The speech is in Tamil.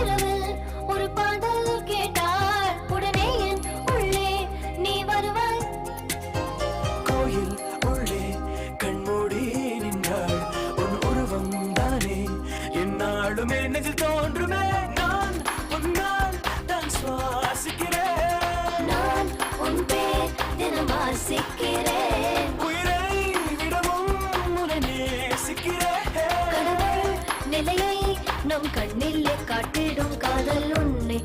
இரவில் ஒரு பாடல் கேட்டால் உடனே என் உள்ளே நீ வருவாய். கோயில் உள்ளே கண்மூடி நின்றாள் உன் உருவம் தானே என்னாலுமே நெஞ்சில் தோன்றுமே. நான் உன்னால் தான் சுவாசிக்கிறேன், நான் உன் பேர் தினம் வாசிக்கிறேன். உயிரை விடவும் உன்னை நேசிக்கிறேன். கடவுள் நிலையை நம் கண்ணிலே காட்டிடும் காதல் உன்னை